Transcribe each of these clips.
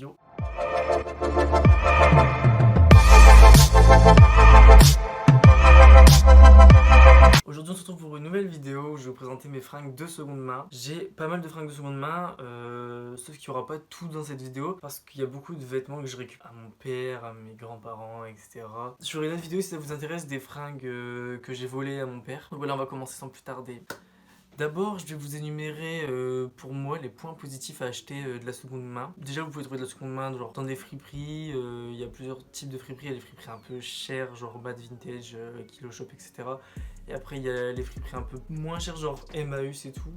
Yo. Aujourd'hui on se retrouve pour une nouvelle vidéo où je vais vous présenter mes fringues de seconde main. J'ai pas mal de fringues de seconde main, sauf qu'il n'y aura pas tout dans cette vidéo parce qu'il y a beaucoup de vêtements que je récupère à mon père, à mes grands-parents, etc. Je ferai une autre vidéo si ça vous intéresse des fringues que j'ai volées à mon père. Donc voilà, on va commencer sans plus tarder. D'abord, je vais vous énumérer pour moi les points positifs à acheter de la seconde main. Déjà, vous pouvez trouver de la seconde main genre dans des friperies. Il y a plusieurs types de friperies. Il y a des friperies un peu chères, genre Bad Vintage, Kilo Shop, etc. Et après, il y a les friperies un peu moins chères, genre Emmaüs et tout,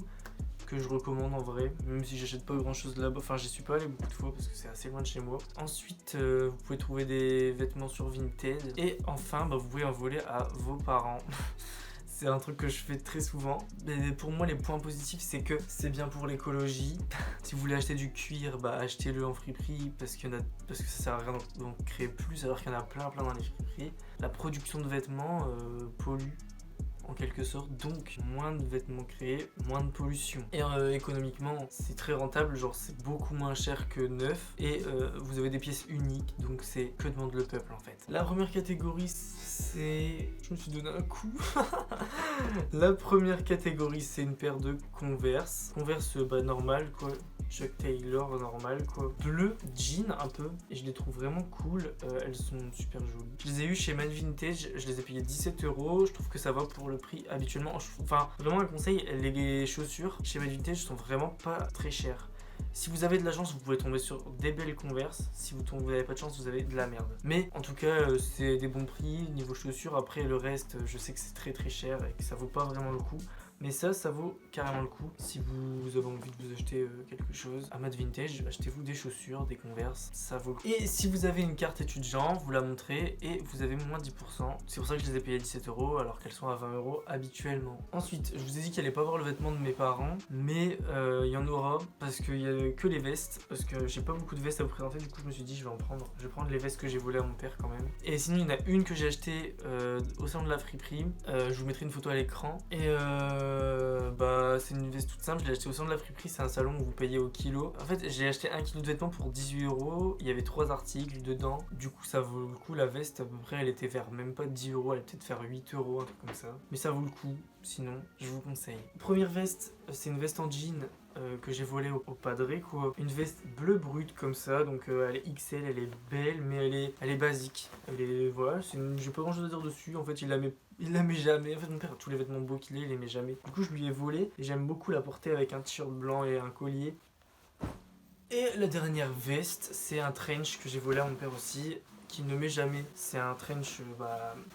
que je recommande en vrai. Même si j'achète pas grand chose là-bas. Enfin, j'y suis pas allé beaucoup de fois parce que c'est assez loin de chez moi. Ensuite, vous pouvez trouver des vêtements sur Vinted. Et enfin, vous pouvez en voler à vos parents. C'est un truc que je fais très souvent. Mais pour moi, les points positifs, c'est que c'est bien pour l'écologie. Si vous voulez acheter du cuir, achetez-le en friperie parce que ça sert à rien d'en créer plus alors qu'il y en a plein dans les friperies. La production de vêtements pollue en quelque sorte, donc moins de vêtements créés, moins de pollution. Et économiquement, c'est très rentable, genre c'est beaucoup moins cher que neuf et vous avez des pièces uniques, donc c'est que demande le peuple en fait. La première catégorie, c'est... Je me suis donné un coup. La première catégorie, c'est une paire de Converse. Converse normal quoi. Chuck Taylor normal quoi. Bleu, jean un peu. Et je les trouve vraiment cool. Elles sont super jolies. Je les ai eues chez Man Vintage. Je les ai payées 17 €. Je trouve que ça va pour le prix habituellement. Enfin, vraiment un conseil, les chaussures chez Man Vintage sont vraiment pas très chères. Si vous avez de la chance, vous pouvez tomber sur des belles Converse. Si vous n'avez pas de chance, vous avez de la merde. Mais en tout cas, c'est des bons prix niveau chaussures. Après, le reste, je sais que c'est très cher et que ça vaut pas vraiment le coup. Mais ça vaut carrément le coup. Si vous avez envie de vous acheter quelque chose à Mad Vintage, achetez-vous des chaussures, des Converse, ça vaut le coup. Et si vous avez une carte étudiant, vous la montrez et vous avez moins 10%. C'est pour ça que je les ai payées 17 € alors qu'elles sont à 20 € habituellement. Ensuite, je vous ai dit qu'il allait pas avoir le vêtement de mes parents, mais il y en aura parce qu'il y a que les vestes. Parce que j'ai pas beaucoup de vestes à vous présenter, du coup je me suis dit je vais en prendre. Je vais prendre les vestes que j'ai volées à mon père quand même. Et sinon, il y en a une que j'ai achetée au sein de la friperie. Je vous mettrai une photo à l'écran. Et c'est une veste toute simple, je l'ai acheté au centre de la friperie, c'est un salon où vous payez au kilo. En fait, j'ai acheté 1 kilo de vêtements pour 18 €, il y avait 3 articles dedans. Du coup, ça vaut le coup, la veste à peu près, elle était vers même pas 10 €, elle était peut-être faire 8 €, un truc comme ça. Mais ça vaut le coup, sinon, je vous conseille. Première veste, c'est une veste en jean que j'ai volée au padré quoi. Une veste bleu brut comme ça, donc elle est XL, elle est belle, mais elle est basique. Voilà, j'ai pas grand chose à dire dessus, en fait il la met jamais. En fait mon père a tous les vêtements beaux qu'il ait, il les met jamais. Du coup je lui ai volé et j'aime beaucoup la porter avec un t-shirt blanc et un collier. Et la dernière veste, c'est un trench que j'ai volé à mon père aussi, qu'il ne met jamais. C'est un trench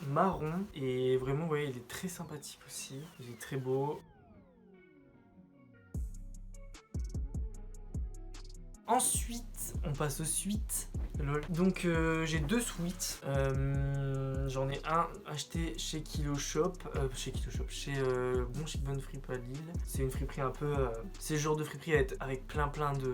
marron et vraiment ouais, il est très sympathique aussi, il est très beau. Ensuite, on passe aux suites. Lol. Donc j'ai deux suites. J'en ai un acheté chez Kilo Shop, chez Bon Chic Bonne Fripe à Lille. C'est une friperie un peu... c'est le genre de friperie avec plein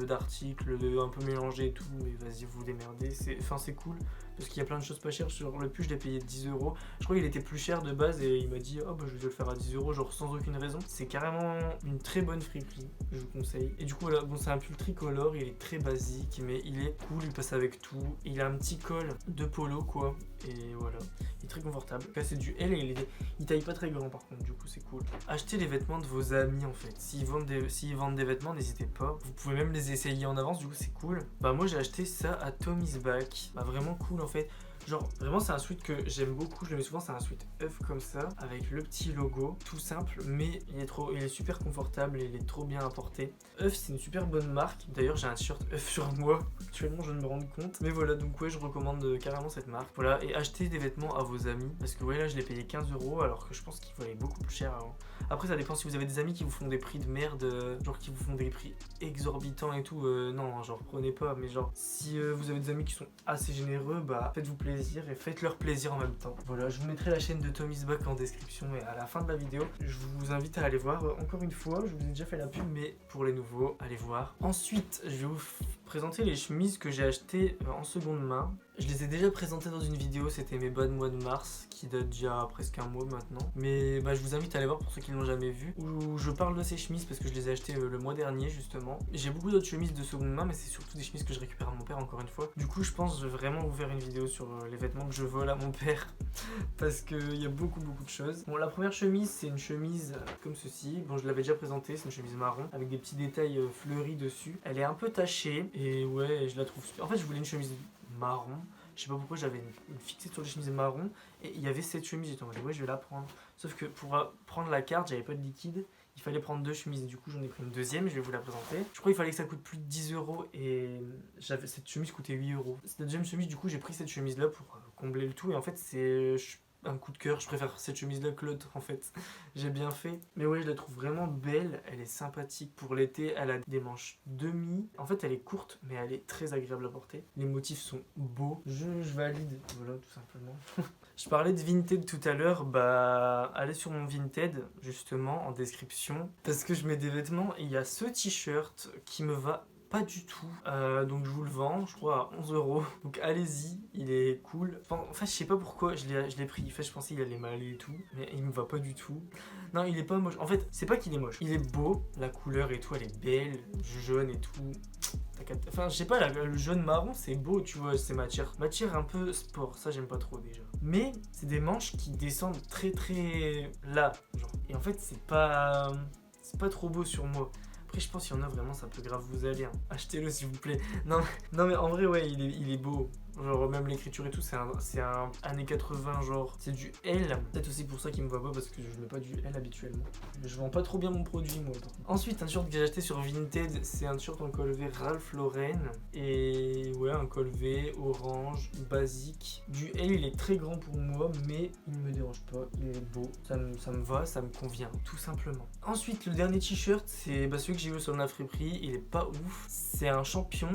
d'articles, un peu mélangés et tout. Mais vas-y, vous vous démerdez. C'est cool. Parce qu'il y a plein de choses pas chères. Sur le pull, je l'ai payé 10 €. Je crois qu'il était plus cher de base et il m'a dit je vais te le faire à 10 €, genre sans aucune raison. C'est carrément une très bonne friperie, je vous conseille. Et du coup, voilà, bon, c'est un pull tricolore, il est très basique, mais il est cool, il passe avec tout. Il a un petit col de polo, quoi. Et voilà, il est très confortable. Là, c'est du L et il taille pas très grand par contre, du coup, c'est cool. Achetez les vêtements de vos amis en fait. S'ils vendent des vêtements, n'hésitez pas. Vous pouvez même les essayer en avance, du coup, c'est cool. Moi, j'ai acheté ça à Tommy's Back. Vraiment cool en fait. Genre vraiment c'est un sweat que j'aime beaucoup, je le mets souvent, c'est un sweat œuf comme ça, avec le petit logo, tout simple, mais il est super confortable et il est trop bien à porter. œuf c'est une super bonne marque, d'ailleurs j'ai un t-shirt œuf sur moi, actuellement je viens de me rendre compte. Mais voilà, donc ouais je recommande carrément cette marque. Voilà, et achetez des vêtements à vos amis, parce que ouais là je l'ai payé 15 € alors que je pense qu'il valait beaucoup plus cher avant. Après ça dépend si vous avez des amis qui vous font des prix de merde, genre qui vous font des prix exorbitants et tout, non genre prenez pas, mais genre si vous avez des amis qui sont assez généreux, faites-vous plaisir et faites leur plaisir en même temps. Voilà, je vous mettrai la chaîne de Tommy's Back en description et à la fin de la vidéo. Je vous invite à aller voir. Encore une fois, je vous ai déjà fait la pub, mais pour les nouveaux, allez voir. Ensuite, je vais vous présenter les chemises que j'ai achetées en seconde main. Je les ai déjà présentés dans une vidéo, c'était mes bas de mois de mars, qui date d'il y a presque un mois maintenant. Mais je vous invite à aller voir pour ceux qui ne l'ont jamais vu, où je parle de ces chemises parce que je les ai achetées le mois dernier justement. J'ai beaucoup d'autres chemises de seconde main, mais c'est surtout des chemises que je récupère à mon père encore une fois. Du coup je pense que je vais vraiment vous faire une vidéo sur les vêtements que je vole à mon père parce qu'il y a beaucoup de choses. Bon, la première chemise, c'est une chemise comme ceci. Bon, je l'avais déjà présentée, c'est une chemise marron avec des petits détails fleuris dessus. Elle est un peu tachée et ouais, je la trouve super. En fait, je voulais une chemise marron. Je sais pas pourquoi j'avais une fixette sur les chemises marron et il y avait cette chemise. J'étais en mode ouais, je vais la prendre. Sauf que pour prendre la carte, j'avais pas de liquide. Il fallait prendre 2 chemises. Du coup, j'en ai pris une deuxième. Je vais vous la présenter. Je crois qu'il fallait que ça coûte plus de 10 € et cette chemise coûtait 8 €. Cette deuxième chemise, du coup, j'ai pris cette chemise là pour combler le tout. Et en fait, c'est un coup de cœur, je préfère cette chemise là que l'autre en fait. J'ai bien fait. Mais ouais, je la trouve vraiment belle, elle est sympathique pour l'été, elle a des manches demi. En fait, elle est courte, mais elle est très agréable à porter. Les motifs sont beaux, je valide, voilà tout simplement. Je parlais de Vinted tout à l'heure, allez sur mon Vinted justement en description parce que je mets des vêtements et il y a ce t-shirt qui me va pas du tout, donc je vous le vends, je crois à 11 €. Donc allez-y, il est cool. Enfin, je sais pas pourquoi je l'ai pris. En fait, je pensais qu'il allait m'aller et tout, mais il me va pas du tout. Non, il est pas moche. En fait, c'est pas qu'il est moche. Il est beau, la couleur et tout, elle est belle, jaune et tout. Enfin, je sais pas, le jaune marron, c'est beau, tu vois, c'est matière un peu sport, ça j'aime pas trop déjà. Mais c'est des manches qui descendent très là, genre. Et en fait, c'est pas trop beau sur moi. Après, je pense qu'il y en a vraiment, ça peut grave vous aller. Hein. Achetez-le s'il vous plaît. Non mais en vrai, ouais, il est beau. Genre, même l'écriture et tout, c'est un années 80, genre. C'est du L. Peut-être aussi pour ça qu'il me voit pas, parce que je mets pas du L habituellement. Mais je vends pas trop bien mon produit, moi. Ensuite, un t-shirt que j'ai acheté sur Vinted, c'est un t-shirt en col V Ralph Lauren. Et ouais, un col V orange, basique. Du L, il est très grand pour moi, mais il me dérange pas. Il est beau. Ça me va, ça me convient, tout simplement. Ensuite, le dernier t-shirt, c'est celui que j'ai eu sur la friperie. Il est pas ouf. C'est un champion,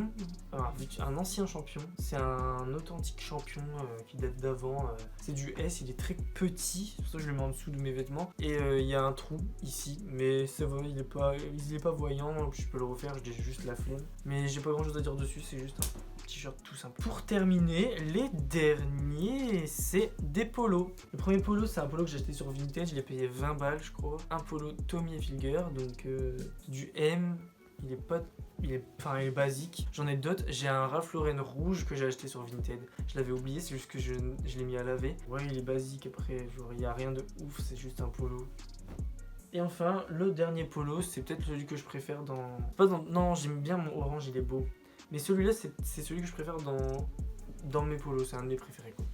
un ancien champion. C'est un authentique champion qui date d'avant. C'est du S, il est très petit. C'est pour ça que je le mets en dessous de mes vêtements. Et il y a un trou ici, mais c'est vrai, il est pas voyant. Donc je peux le refaire, j'ai juste la flemme. Mais j'ai pas grand chose à dire dessus, c'est juste un t-shirt tout simple. Pour terminer, les derniers, c'est des polos. Le premier polo, c'est un polo que j'ai acheté sur Vinted, je l'ai payé 20 balles, je crois. Un polo Tommy Hilfiger, donc du M. Il est basique. J'en ai d'autres. J'ai un Ralph Lauren rouge que j'ai acheté sur Vinted. Je l'avais oublié, c'est juste que je l'ai mis à laver. Ouais, il est basique après. Genre, il n'y a rien de ouf, c'est juste un polo. Et enfin, le dernier polo, c'est peut-être celui que je préfère non, j'aime bien mon orange, il est beau. Mais celui-là, c'est celui que je préfère dans mes polos. C'est un de mes préférés, quoi.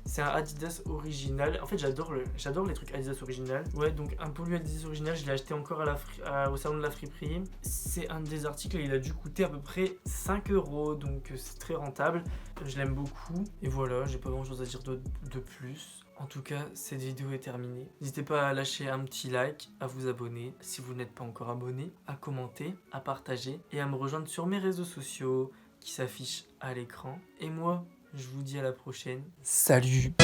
C'est un Adidas original. En fait, j'adore les trucs Adidas original. Ouais, donc un polo Adidas original, je l'ai acheté encore au salon de la friperie. C'est un des articles, il a dû coûter à peu près 5 €, donc c'est très rentable. Je l'aime beaucoup. Et voilà, j'ai pas grand chose à dire de plus. En tout cas, cette vidéo est terminée. N'hésitez pas à lâcher un petit like, à vous abonner si vous n'êtes pas encore abonné, à commenter, à partager et à me rejoindre sur mes réseaux sociaux qui s'affichent à l'écran. Et moi, je vous dis à la prochaine. Salut!